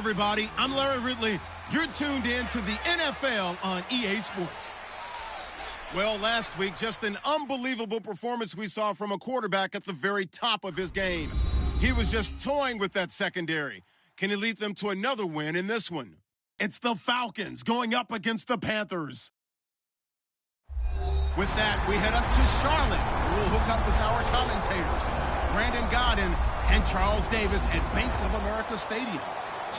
everybody. I'm Larry Ridley. You're tuned in to the NFL on EA Sports. Well, last week, just an unbelievable performance we saw from a quarterback at the very top of his game. He was just toying with that secondary. Can he lead them to another win in this one? It's the Falcons going up against the Panthers. With that, we head up to Charlotte. We'll hook up with our commentators, Brandon Godden and Charles Davis at Bank of America Stadium.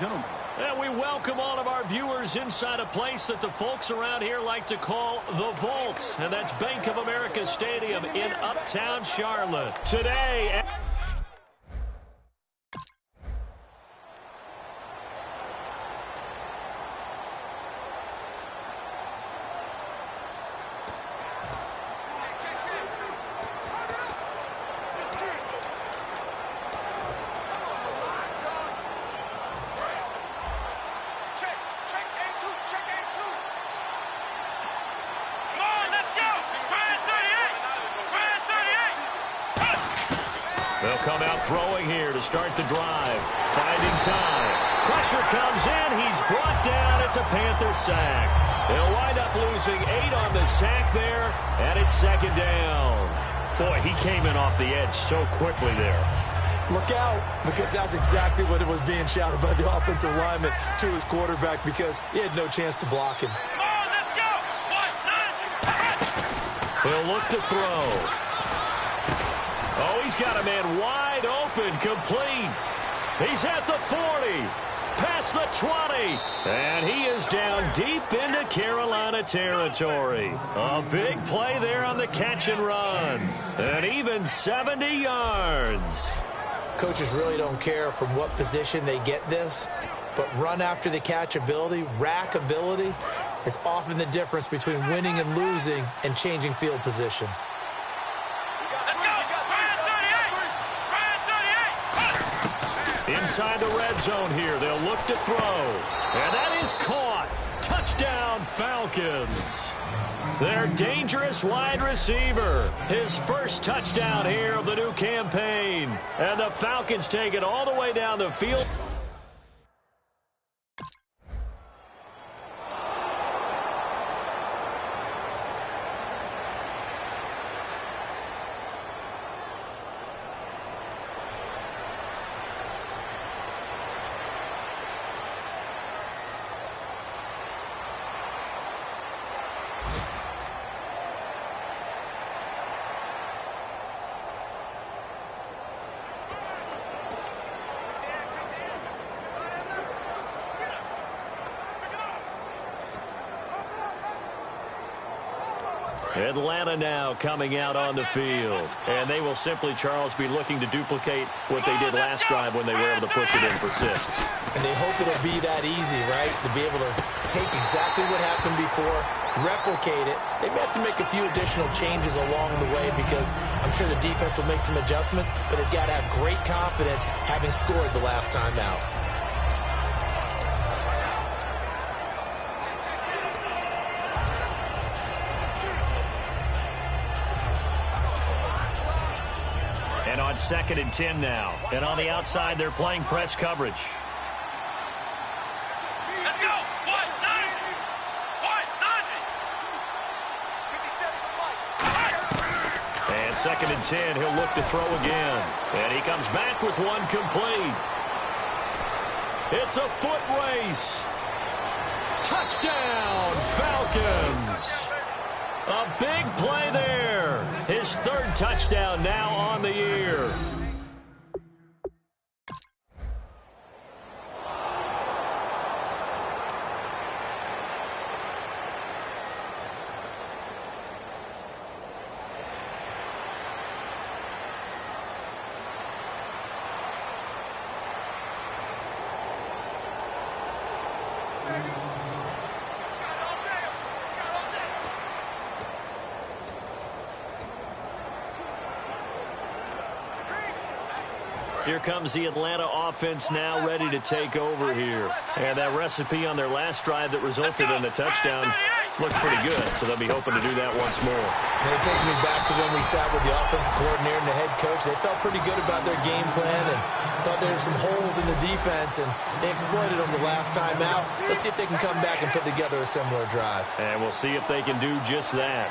Gentlemen. And we welcome all of our viewers inside a place that the folks around here like to call the Vault. And that's Bank of America Stadium in Uptown Charlotte. Today... They'll come out throwing here to start the drive. Finding time. Pressure comes in. He's brought down. It's a Panther sack. They'll wind up losing 8 on the sack there, and it's second down. Boy, he came in off the edge so quickly there. Look out, because that's exactly what it was being shouted by the offensive lineman to his quarterback, because he had no chance to block him. Come on, let's go. He'll look to throw. Oh, he's got a man wide open, complete. He's at the 40, past the 20, and he is down deep into Carolina territory. A big play there on the catch and run, and even 70 yards. Coaches really don't care from what position they get this, but run after the catch ability, rack ability, is often the difference between winning and losing and changing field position. Inside the red zone here, they'll look to throw. And that is caught. Touchdown, Falcons. Their dangerous wide receiver. His first touchdown here of the new campaign. And the Falcons take it all the way down the field. Atlanta now coming out on the field. And they will simply, Charles, be looking to duplicate what they did last drive when they were able to push it in for 6. And they hope it'll be that easy, right? To be able to take exactly what happened before, replicate it. They may have to make a few additional changes along the way because I'm sure the defense will make some adjustments, but they've got to have great confidence having scored the last time out. And on 2nd and 10 now. And on the outside, they're playing press coverage. Let's go. 1-9. And 2nd and 10, he'll look to throw again. And he comes back with one complete. It's a foot race. Touchdown, Falcons. A big play there. His 3rd touchdown now on the year. Here comes the Atlanta offense now ready to take over here. And that recipe on their last drive that resulted in a touchdown, looked pretty good, so they'll be hoping to do that once more. And it takes me back to when we sat with the offensive coordinator and the head coach. They felt pretty good about their game plan and thought there were some holes in the defense, and they exploited them the last time out. Let's see if they can come back and put together a similar drive. And we'll see if they can do just that.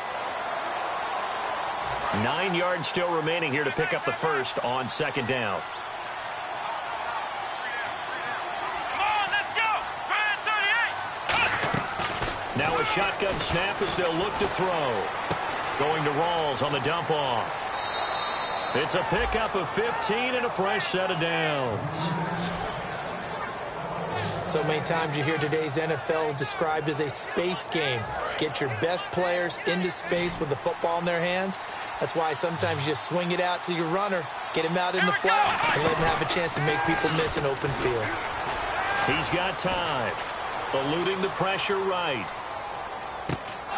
9 yards still remaining here to pick up the first on second down. Now a shotgun snap as they'll look to throw. Going to Rawls on the dump off. It's a pickup of 15 and a fresh set of downs. So many times you hear today's NFL described as a space game. Get your best players into space with the football in their hands. That's why sometimes you just swing it out to your runner, get him out in the flat, and let him have a chance to make people miss an open field. He's got time. Eluding the pressure right.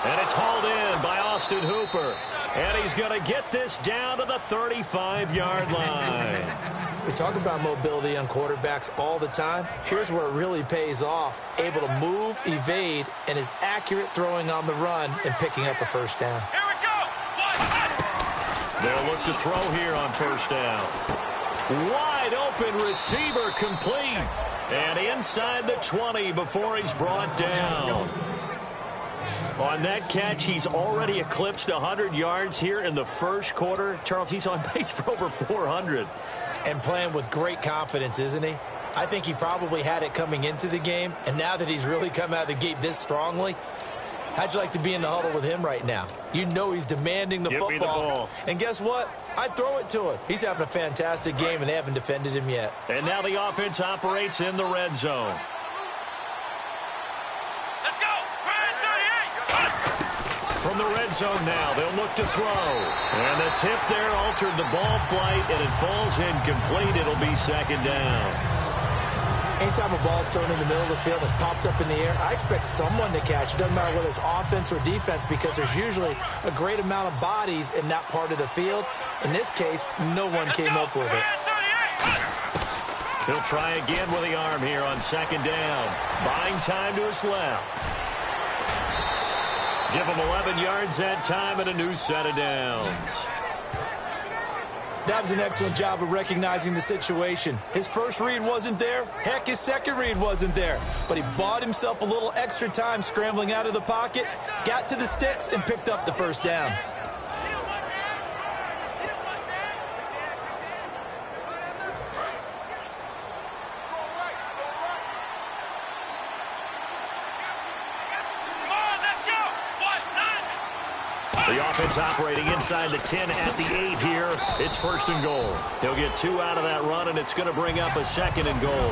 And it's hauled in by Austin Hooper. And he's going to get this down to the 35-yard line. We talk about mobility on quarterbacks all the time. Here's where it really pays off. Able to move, evade, and is accurate throwing on the run and picking up a first down. Here we go. They'll look to throw here on first down. Wide open receiver complete. And inside the 20 before he's brought down. On that catch, he's already eclipsed 100 yards here in the first quarter. Charles, he's on pace for over 400. And playing with great confidence, isn't he? I think he probably had it coming into the game, and now that he's really come out of the gate this strongly, how'd you like to be in the huddle with him right now? You know he's demanding the Give football. me the ball. And guess what? I'd throw it to him. He's having a fantastic game, and they haven't defended him yet. And now the offense operates in the red zone. From the red zone now, they'll look to throw. And the tip there altered the ball flight, and it falls incomplete. It'll be second down. Anytime a ball's thrown in the middle of the field and it's popped up in the air, I expect someone to catch. It doesn't matter whether it's offense or defense, because there's usually a great amount of bodies in that part of the field. In this case, no one came up with it. He'll try again with the arm here on second down. Buying time to his left. Give him 11 yards that time and a new set of downs. That was an excellent job of recognizing the situation. His first read wasn't there. Heck, his second read wasn't there. But he bought himself a little extra time scrambling out of the pocket, got to the sticks, and picked up the first down. The offense operating inside the 10 at the 8 here. It's first and goal. He'll get 2 out of that run, and it's going to bring up a second and goal.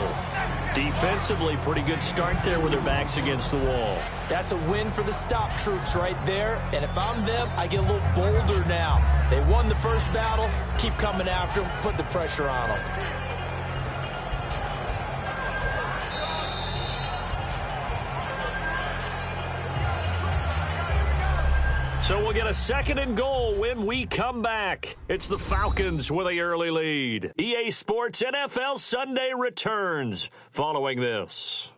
Defensively, pretty good start there with their backs against the wall. That's a win for the stop troops right there. And if I'm them, I get a little bolder now. They won the first battle. Keep coming after them. Put the pressure on them. So we'll get a second and goal when we come back. It's the Falcons with the early lead. EA Sports NFL Sunday returns following this.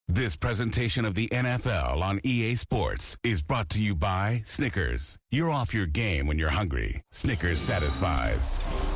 This presentation of the NFL on EA Sports is brought to you by Snickers. You're off your game when you're hungry. Snickers satisfies.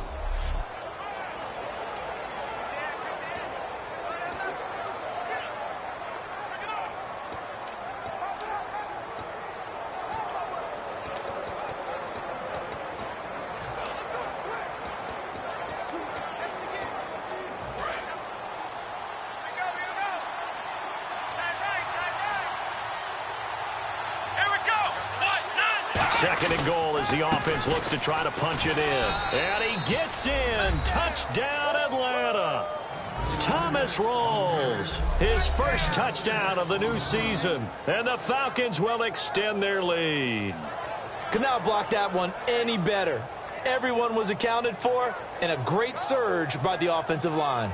Second and goal as the offense looks to try to punch it in. And he gets in. Touchdown, Atlanta. Thomas Rawls, his first touchdown of the new season. And the Falcons will extend their lead. Could not block that one any better. Everyone was accounted for, and a great surge by the offensive line.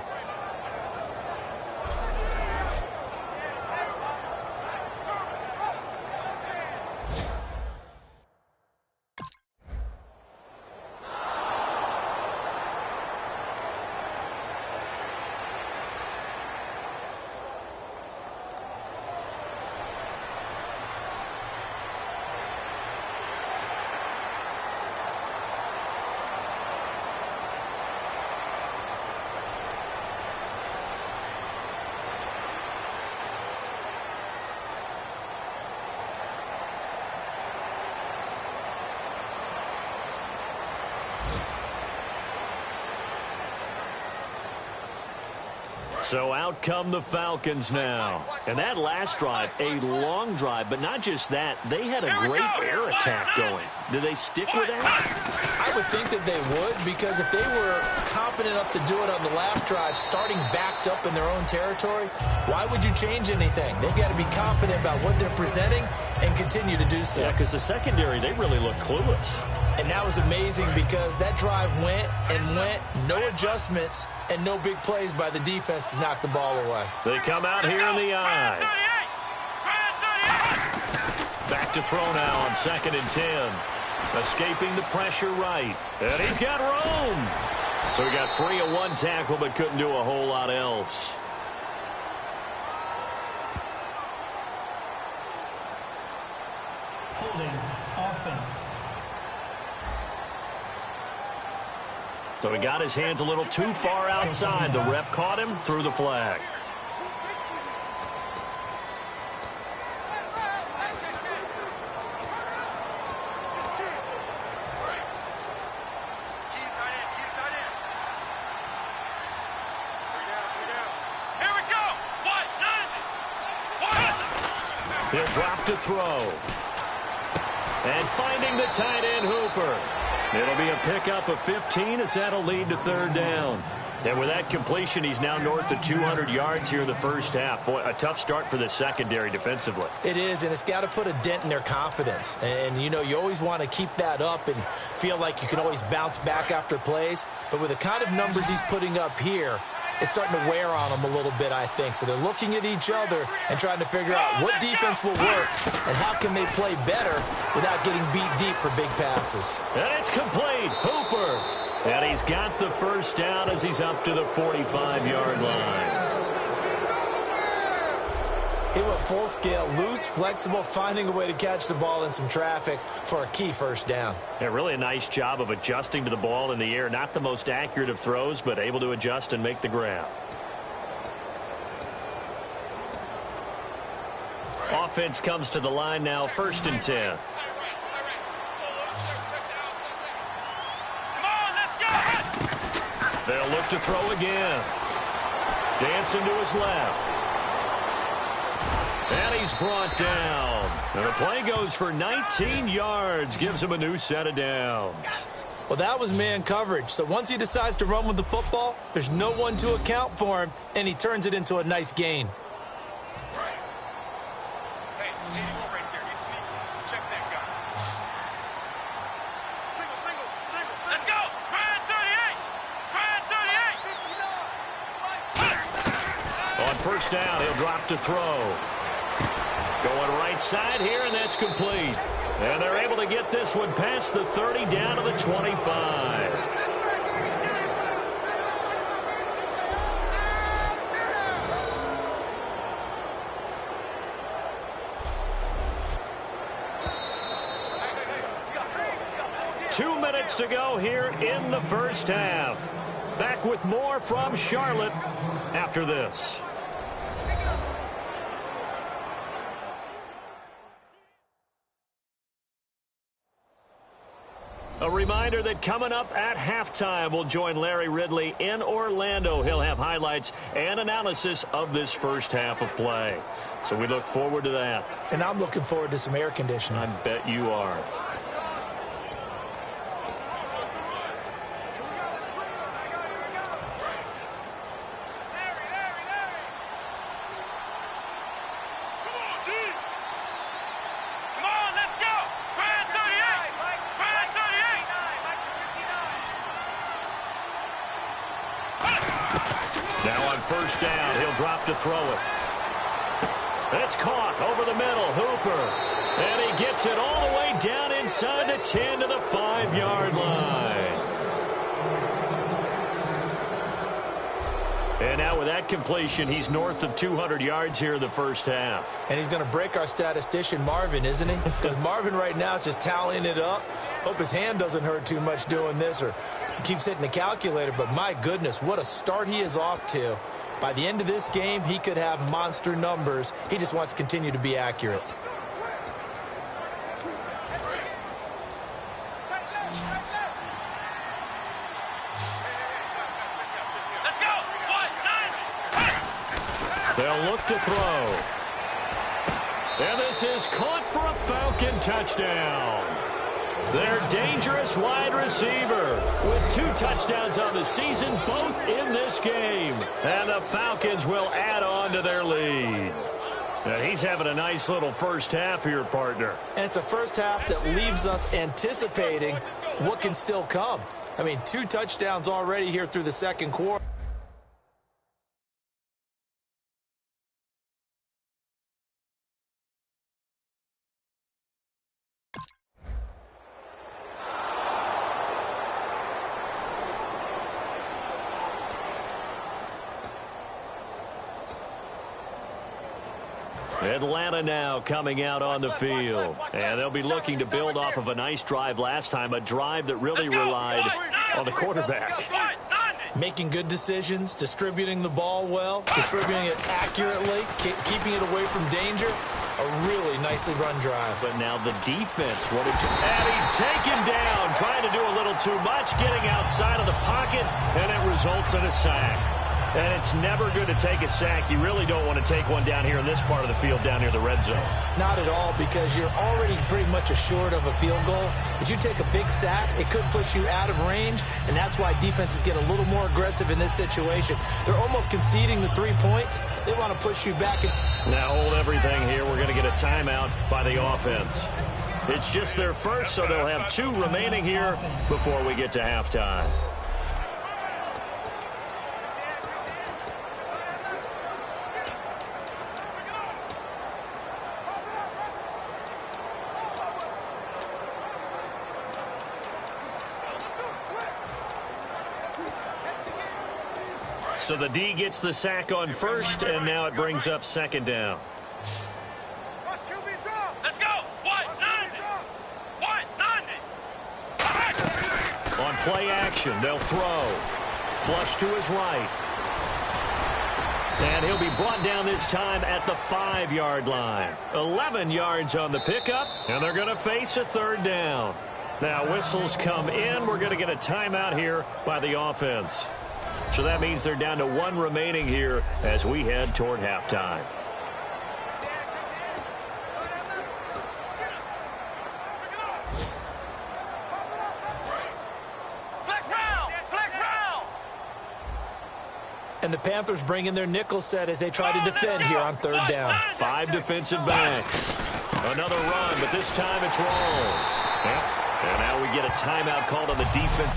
So out come the Falcons now. And that last drive, a long drive, but not just that. They had a great air attack going. Do they stick with that? I would think that they would, because if they were confident enough to do it on the last drive, starting backed up in their own territory, why would you change anything? They've got to be confident about what they're presenting and continue to do so. Yeah, because the secondary, they really look clueless. And that was amazing because that drive went and went, no adjustments, and no big plays by the defense to knock the ball away. They come out here in the eye. Back to throw now on 2nd and 10. Escaping the pressure right. And he's got room. So he got free of one tackle but couldn't do a whole lot else. Holding offense. So he got his hands a little too far outside. The ref caught him, threw the flag. He'll drop to throw. And finding the tight end, Hooper. It'll be a pickup of 15 as that'll lead to 3rd down. And with that completion, he's now north of 200 yards here in the first half. Boy, a tough start for the secondary defensively. It is, and it's got to put a dent in their confidence. And, you know, you always want to keep that up and feel like you can always bounce back after plays. But with the kind of numbers he's putting up here, it's starting to wear on them a little bit, I think. So they're looking at each other and trying to figure out what defense will work and how can they play better without getting beat deep for big passes. And it's complete. Hooper. And he's got the first down as he's up to the 45-yard line. He went full scale, loose, flexible, finding a way to catch the ball in some traffic for a key first down. Yeah, really a nice job of adjusting to the ball in the air. Not the most accurate of throws, but able to adjust and make the grab. Offense comes to the line now, 1st and 10. They'll look to throw again. Dancing to his left. And he's brought down. And the play goes for 19 yards. Gives him a new set of downs. Well, that was man coverage. So once he decides to run with the football, there's no one to account for him, and he turns it into a nice gain. On 1st down, he'll drop to throw. Going right side here, and that's complete. And they're able to get this one past the 30 down to the 25. Two minutes to go here in the first half. Back with more from Charlotte after this. A reminder that coming up at halftime, we'll join Larry Ridley in Orlando. He'll have highlights and analysis of this first half of play. So we look forward to that. And I'm looking forward to some air conditioning. I bet you are. First down, he'll drop to throw it. It's caught over the middle, Hooper. And he gets it all the way down inside the 10 to the 5-yard line. And now with that completion, he's north of 200 yards here in the first half. And he's going to break our statistician, Marvin, isn't he? Because Marvin right now is just tallying it up. Hope his hand doesn't hurt too much doing this or keeps hitting the calculator. But my goodness, what a start he is off to. By the end of this game, he could have monster numbers. He just wants to continue to be accurate. They'll look to throw. And this is caught for a Falcon touchdown. Their dangerous wide receiver with 2 touchdowns on the season, both in this game. And the Falcons will add on to their lead. Now he's having a nice little first half here, partner. And it's a first half that leaves us anticipating what can still come. I mean, 2 touchdowns already here through the second quarter. Atlanta now coming out on the field. And they'll be looking to build off of a nice drive last time, a drive that really relied on the quarterback. Making good decisions, distributing the ball well, distributing it accurately, keeping it away from danger. A really nicely run drive. But now the defense, what did you... And he's taken down, trying to do a little too much, getting outside of the pocket, and it results in a sack. And it's never good to take a sack. You really don't want to take one down here in this part of the field, down near the red zone. Not at all, because you're already pretty much assured of a field goal. If you take a big sack, it could push you out of range, and that's why defenses get a little more aggressive in this situation. They're almost conceding the 3 points. They want to push you back. Now hold everything here. We're going to get a timeout by the offense. It's just their first, so they'll have 2 remaining here before we get to halftime. So the D gets the sack on first, and now it brings up second down. Let's go. On play action, they'll throw. Flush to his right. And he'll be brought down this time at the 5-yard line. 11 yards on the pickup, and they're going to face a third down. Now whistles come in. We're going to get a timeout here by the offense. So that means they're down to 1 remaining here as we head toward halftime. And the Panthers bring in their nickel set as they try to defend here on third down. 5 defensive backs. Another run, but this time it's Rawls. And now we get a timeout called on the defense.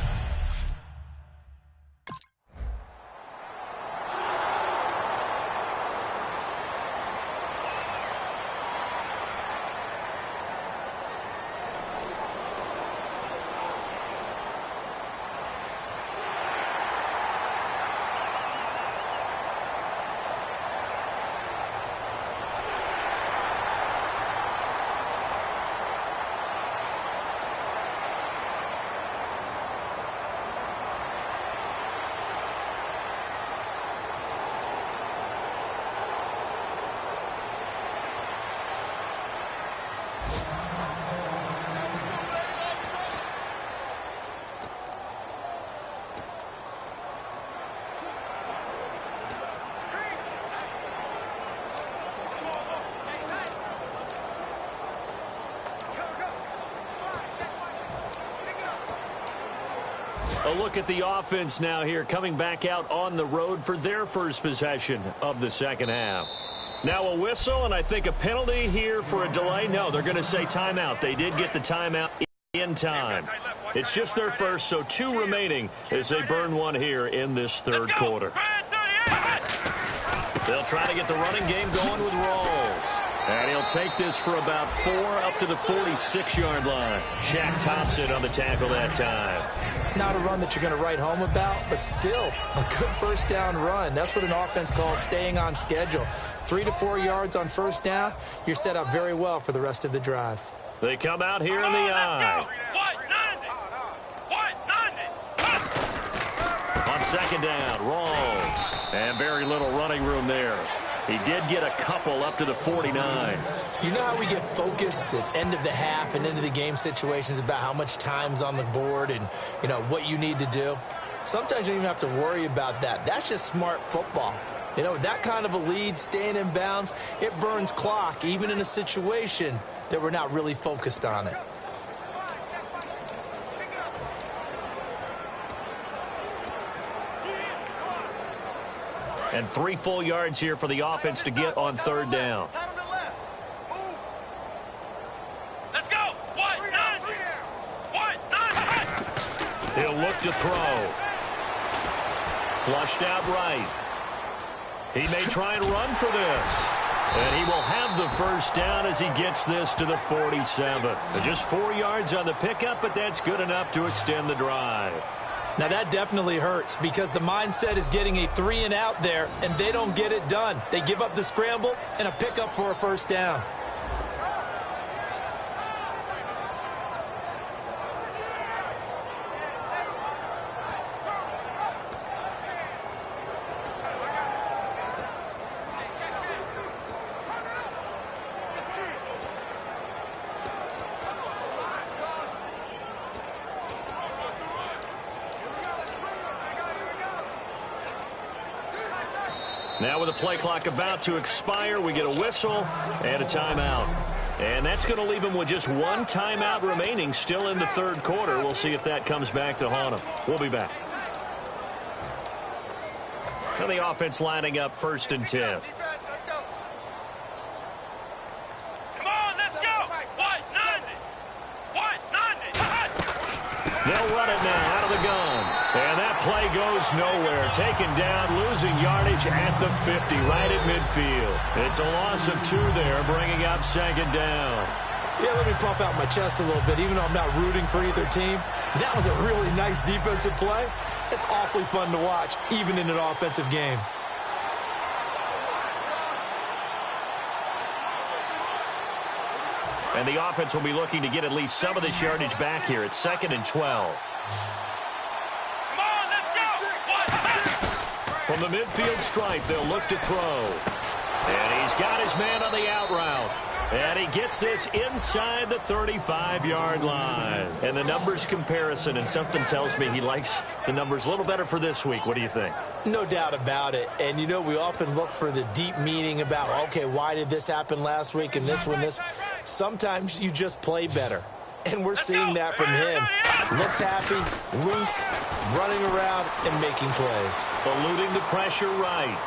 A look at the offense now here, coming back out on the road for their first possession of the second half. Now a whistle, and I think a penalty here for a delay. No, they're going to say timeout. They did get the timeout in time. It's just their first, so 2 remaining as they burn 1 here in this third quarter. They'll try to get the running game going with Rawls. And he'll take this for about 4 up to the 46-yard line. Shaq Thompson on the tackle that time. Not a run that you're going to write home about, but still a good first down run. That's what an offense calls staying on schedule. 3 to 4 yards on first down, you're set up very well for the rest of the drive. They come out here in the eye. On second down, Rawls. And very little running room there. He did get a couple up to the 49. You know how we get focused at end of the half and into the game situations about how much time's on the board and, you know, what you need to do? Sometimes you don't even have to worry about that. That's just smart football. You know, that kind of a lead, staying in bounds, it burns clock, even in a situation that we're not really focused on it. And 3 full yards here for the offense to get on third down. Let's go. He'll look to throw. Flushed out right. He may try and run for this. And he will have the first down as he gets this to the 47. Just 4 yards on the pickup, but that's good enough to extend the drive. Now that definitely hurts because the mindset is getting a 3 and out there, and they don't get it done. They give up the scramble and a pickup for a first down. Now with the play clock about to expire, we get a whistle and a timeout. And that's going to leave him with just 1 timeout remaining still in the third quarter. We'll see if that comes back to haunt him. We'll be back. And the offense lining up 1st and 10. Let's go. Come on, let's go. 190. 190. They'll run it now out of the gun. And that play goes nowhere. Taken down, losing yardage at the 50, right at midfield. It's a loss of 2 there, bringing up 2nd down. Yeah, let me puff out my chest a little bit, even though I'm not rooting for either team. That was a really nice defensive play. It's awfully fun to watch, even in an offensive game. And the offense will be looking to get at least some of this yardage back here. It's 2nd and 12. From the midfield stripe, they'll look to throw. And he's got his man on the out route. And he gets this inside the 35-yard line. And the numbers comparison, and something tells me he likes the numbers a little better for this week. What do you think? No doubt about it. And, you know, we often look for the deep meaning about, okay, why did this happen last week and this one, this. Sometimes you just play better. And we're seeing that from him. Looks happy, loose, running around, and making plays. Eluding the pressure right.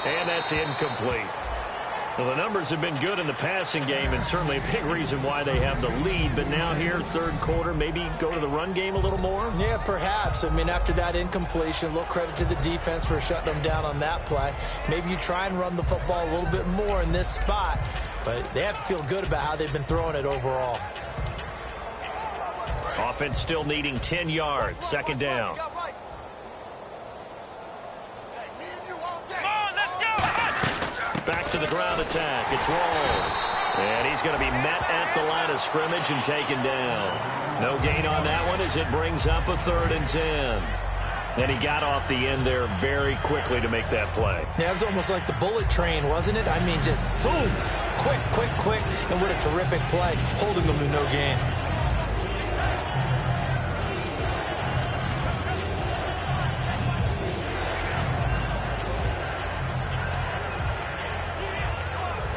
And that's incomplete. Well, the numbers have been good in the passing game, and certainly a big reason why they have the lead. But now here, third quarter, maybe go to the run game a little more? Yeah, perhaps. I mean, after that incompletion, a little credit to the defense for shutting them down on that play. Maybe you try and run the football a little bit more in this spot. But they have to feel good about how they've been throwing it overall. Offense still needing 10 yards. 2nd down. Back to the ground attack. It's Rawls. And he's going to be met at the line of scrimmage and taken down. No gain on that one as it brings up a 3rd and 10. And he got off the end there very quickly to make that play. Yeah, it was almost like the bullet train, wasn't it? I mean, just zoom. Quick, quick, quick. And what a terrific play, holding them to no gain.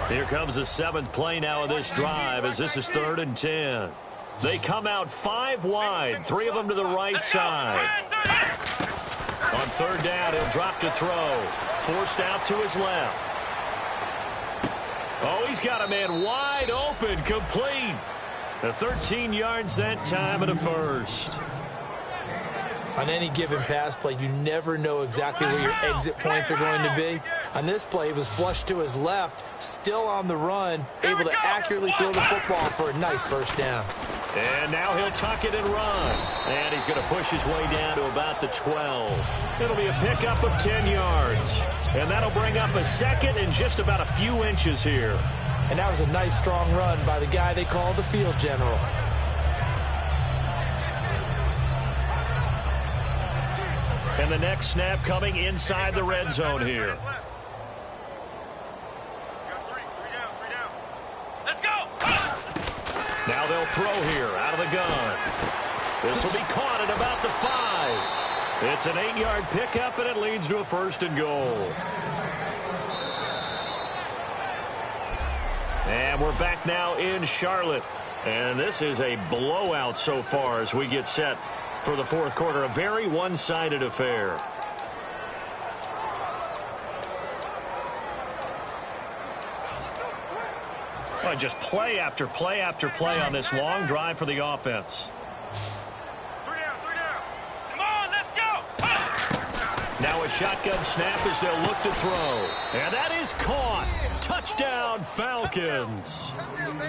Here comes the 7th play now of this drive as this is 3rd and 10. They come out 5 wide, 3 of them to the right side. On 3rd down, he'll drop to throw. Forced out to his left. Oh, he's got a man wide open, complete. The 13 yards that time and a first. On any given pass play, you never know exactly where your exit points are going to be. On this play, it was flushed to his left, still on the run, able to accurately throw the football for a nice first down. And now he'll tuck it and run. And he's going to push his way down to about the 12. It'll be a pickup of 10 yards. And that'll bring up a 2nd and just about a few inches here. And that was a nice, strong run by the guy they call the field general. And the next snap coming inside the red zone here. Let's go. Now they'll throw here out of the gun. This will be caught at about the 5. It's an 8-yard pickup, and it leads to a 1st and goal. And we're back now in Charlotte. And this is a blowout so far as we get set for the fourth quarter. A very one-sided affair. Well, just play after play after play on this long drive for the offense. Three down. Come on, let's go. Now a shotgun snap as they'll look to throw. And that is caught. Touchdown, Falcons.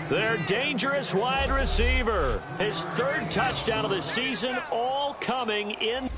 Their dangerous wide receiver. His third touchdown of the season, all coming in.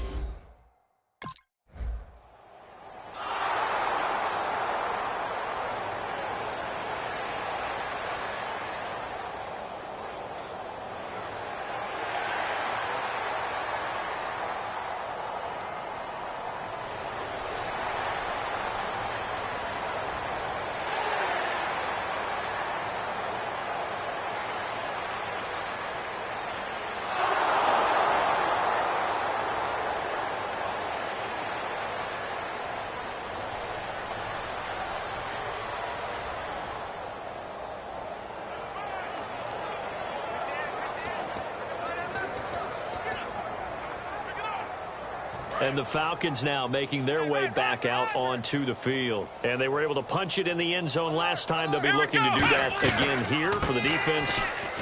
And the Falcons now making their way back out onto the field. And they were able to punch it in the end zone last time. They'll be looking to do that again here for the defense.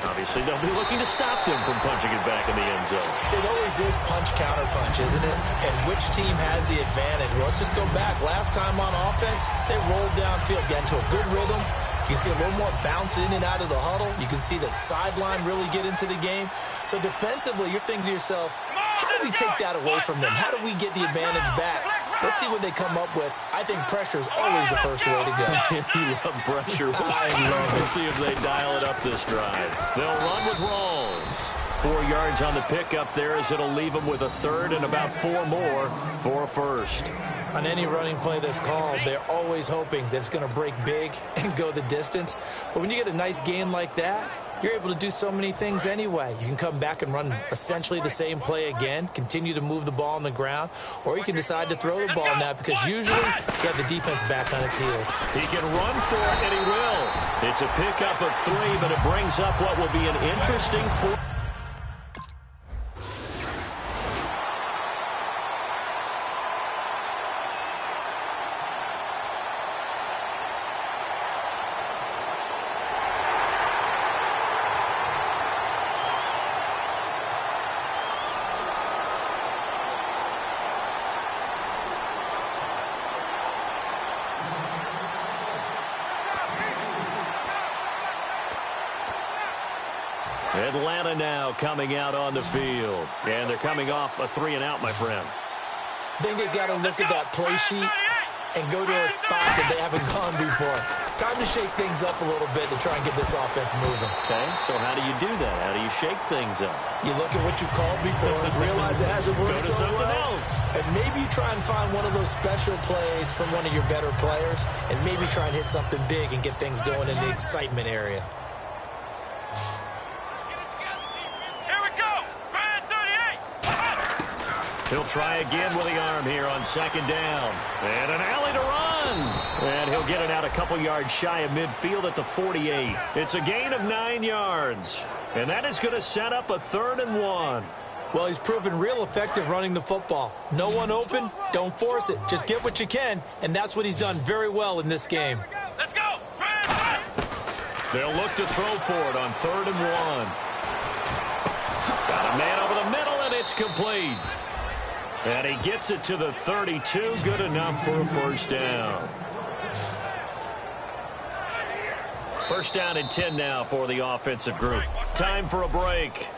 Obviously, they'll be looking to stop them from punching it back in the end zone. It always is punch-counter-punch, isn't it? And which team has the advantage? Well, let's just go back. Last time on offense, they rolled downfield, got into a good rhythm. You can see a little more bounce in and out of the huddle. You can see the sideline really get into the game. So defensively, you're thinking to yourself, how do we take that away from them? How do we get the advantage back? Let's see what they come up with. I think pressure is always the first way to go. You love pressure. We'll see if they dial it up this drive. They'll run with Rawls. 4 yards on the pickup there as it'll leave them with a third and about 4 more for a first. On any running play that's called, they're always hoping that it's going to break big and go the distance. But when you get a nice game like that, you're able to do so many things anyway. You can come back and run essentially the same play again, continue to move the ball on the ground, or you can decide to throw the ball now because usually you have the defense back on its heels. He can run for it, and he will. It's a pickup of 3, but it brings up what will be an interesting 4. Atlanta now coming out on the field. And they're coming off a 3-and-out, my friend. Then you got to look at that play sheet and go to a spot that they haven't gone before. Time to shake things up a little bit to try and get this offense moving. Okay, so how do you do that? How do you shake things up? You look at what you've called before and realize it hasn't worked Go to so something well. else. And maybe you try and find one of those special plays from one of your better players and maybe try and hit something big and get things going in the excitement area. He'll try again with the arm here on second down. And an alley to run. And he'll get it out a couple yards shy of midfield at the 48. It's a gain of 9 yards. And that is going to set up a 3rd and 1. Well, he's proven real effective running the football. No one open, don't force it. Just get what you can, and that's what he's done very well in this game. Let's go. They'll look to throw for it on 3rd and 1. Got a man over the middle, and it's complete. And he gets it to the 32. Good enough for a first down. First down and 10 now for the offensive group. Time for a break.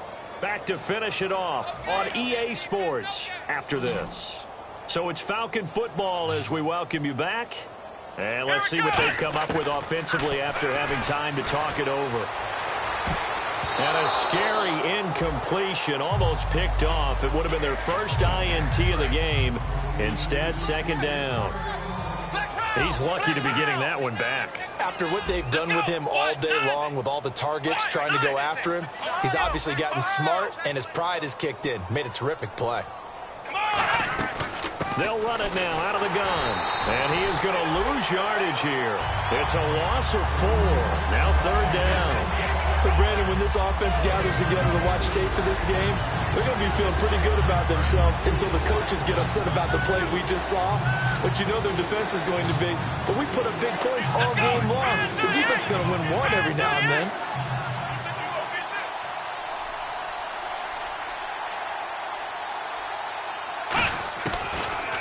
Back to finish it off on EA Sports after this. So it's Falcon football as we welcome you back. And let's see what they've come up with offensively after having time to talk it over. And a scary incompletion, almost picked off. It would have been their first INT of the game. Instead, second down. He's lucky to be getting that one back. After what they've done with him all day long with all the targets trying to go after him, he's obviously gotten smart, and his pride has kicked in. Made a terrific play. They'll run it now out of the gun. And he is going to lose yardage here. It's a loss of 4. Now 3rd down. So, Brandon, when this offense gathers together to watch tape for this game, they're going to be feeling pretty good about themselves until the coaches get upset about the play we just saw. But you know their defense is going to be. But we put up big points all game long. The defense is going to win one every now and then.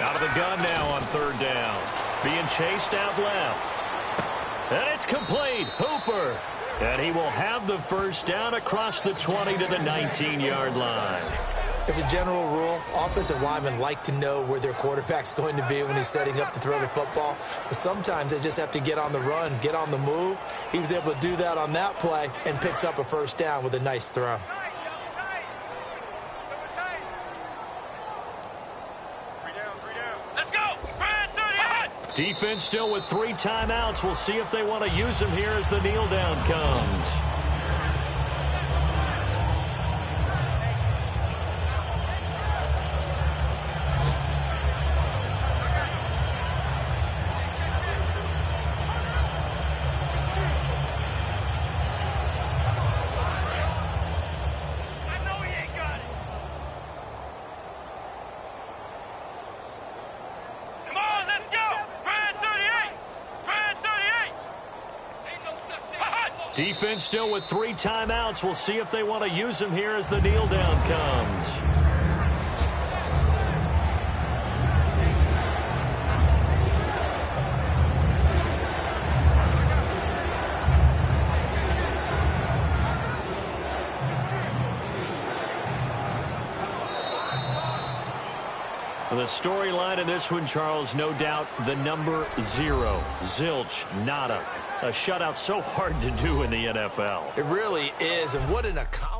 Out of the gun now on 3rd down. Being chased out left. And it's complete. Hooper. And he will have the 1st down across the 20 to the 19-yard line. As a general rule, offensive linemen like to know where their quarterback's going to be when he's setting up to throw the football. But sometimes they just have to get on the run, get on the move. He was able to do that on that play and picks up a 1st down with a nice throw. Defense still with 3 timeouts. We'll see if they want to use them here as the kneel down comes. Defense still with 3 timeouts. We'll see if they want to use them here as the kneel down comes. The storyline in this one, Charles, no doubt the number 0. Zilch, nada. A shutout so hard to do in the NFL. It really is, and what an accomplishment.